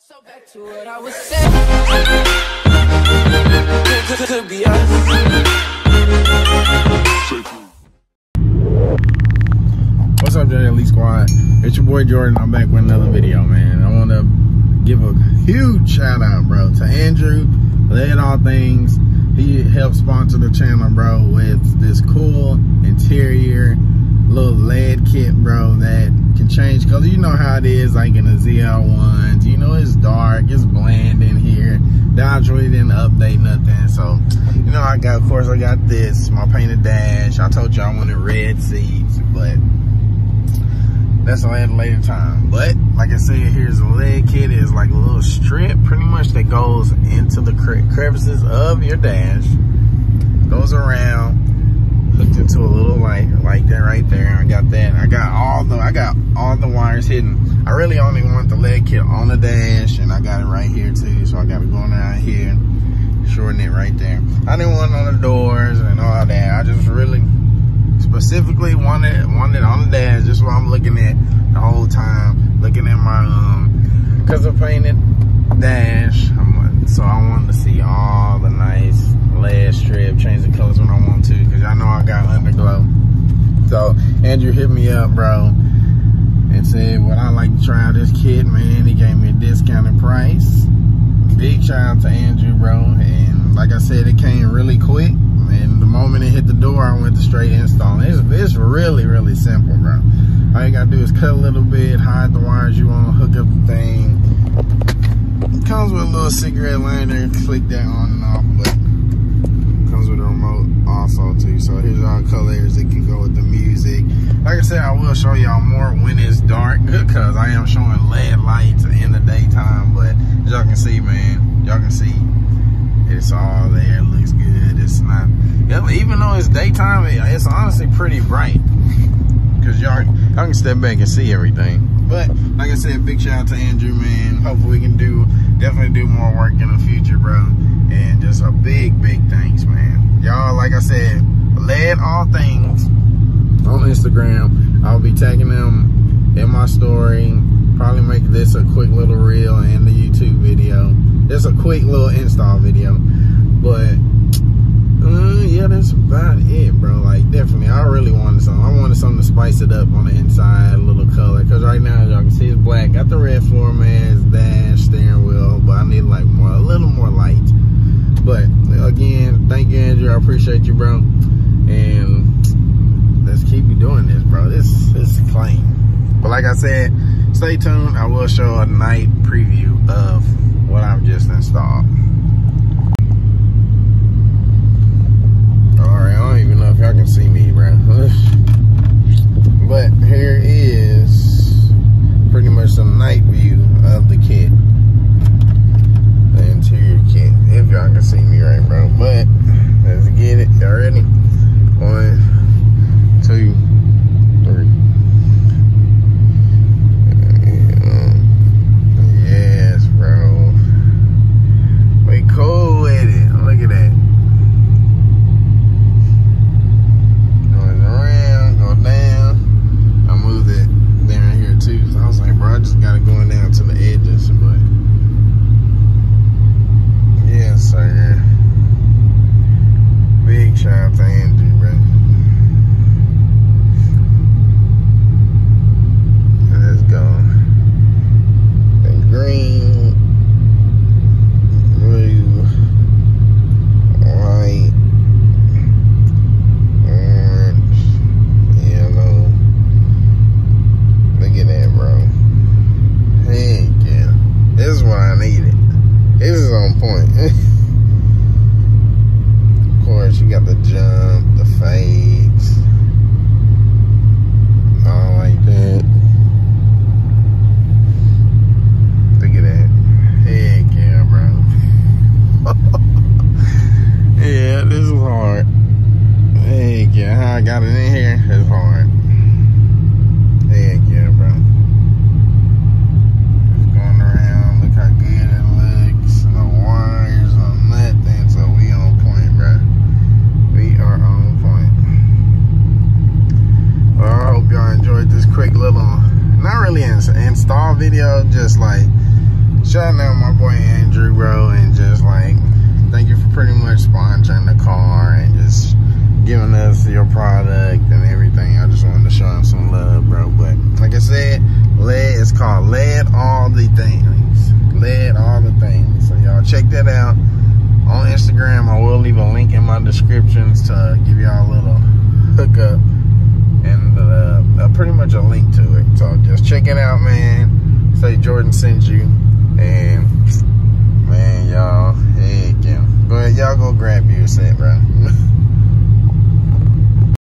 So back to what I was saying. Could be us. What's up, JJLEE squad? It's your boy Jordan. I'm back with another video, man. I want to give a huge shout out, bro, to Andrew, Ledallthethings. He helped sponsor the channel, bro, with this cool interior little LED kit, bro, that can change color. You know how it is, like in the ZL1s. You know it's dark, it's bland in here. Dodge really didn't update nothing. So, you know, of course, I got this, my painted dash. I told you I wanted red seats, but that's at a later time. But like I said, here's a LED kit. It's like a little strip pretty much that goes into the crevices of your dash, goes around, hooked into a little light like that right there. I got that. I got all the wires hidden. I really only want the LED kit on the dash, and I got it right here too. So I got it going around here, shorten it right there. I didn't want it on the doors and all that. I just really specifically wanted it on the dash. Just what I'm looking at the whole time, looking at my cause I painted dash. So I wanted to see all the nice LED strip, change the colors when I want to, because I know I got underglow. So Andrew hit me up, bro, and said, would I like to try out this kit, man? He gave me a discounted price. Big shout out to Andrew, bro. And like I said, it came really quick. And the moment it hit the door, I went to straight install. It's really, really simple, bro. All you gotta do is cut a little bit, hide the wires you want, hook up the thing. It comes with a little cigarette lighter, click that on and off, but it comes with a remote also too. So here's all colors. It can go with the music. Like I said, I will show y'all more when it's dark, because I am showing LED lights in the daytime. But as y'all can see, man, y'all can see it's all there. It looks good. It's not, even though it's daytime, it's honestly pretty bright, because y'all can step back and see everything. But like I said, big shout out to Andrew, man. Hopefully we can definitely do more work in the future, bro. And just a big thanks, man. Y'all, like I said, Ledallthethings on Instagram. I'll be tagging them in my story. Probably make this a quick little reel and the YouTube video. Just a quick little install video. But yeah, that's about it, bro. Like, definitely, I really wanted something. I wanted something to spice it up on the inside, a little color. Because right now, as y'all can see, it's black. Got the red floor mats, dash, steering wheel. But I need like a little more light. But again, thank you, Andrew. I appreciate you, bro. And let's keep you doing this, bro. This is clean. But like I said, stay tuned. I will show a night preview of what I've just installed. Alright, I don't even know if y'all can see me, bro. But here is pretty much the night view of the kit. The interior kit. If y'all can see me right, bro. But let's get it. Y'all ready? 1, 2, 3. Yes, bro. We cool with it. Look at that. Going around, go down. I moved it down here too. So I was like, bro, I just gotta go down to the edges, but yes, sir. Big shout out to Andrew, bro. Let's go. The green, blue, white, orange, yellow. Look at that, bro. Heck yeah. This is what I needed. This is on point. Of course, you got the jump, the fades, all like that. Look at that. Heck yeah, bro. Yeah, this is hard. Heck yeah, how I got it in here is hard. Heck yeah, bro. Just going around, look how good it looks. No wires, no shouting out my boy Andrew, bro, and just like, thank you for pretty much sponsoring the car and just giving us your product and everything. I just wanted to show him some love, bro. But like I said, it's called Ledallthethings. Ledallthethings. So y'all check that out on Instagram. I will leave a link in my descriptions to give y'all a little hookup and pretty much a link to it. So just check it out, man. Say Jordan sent you, and man, y'all, heck yeah. Go ahead, y'all go grab you a set, bro.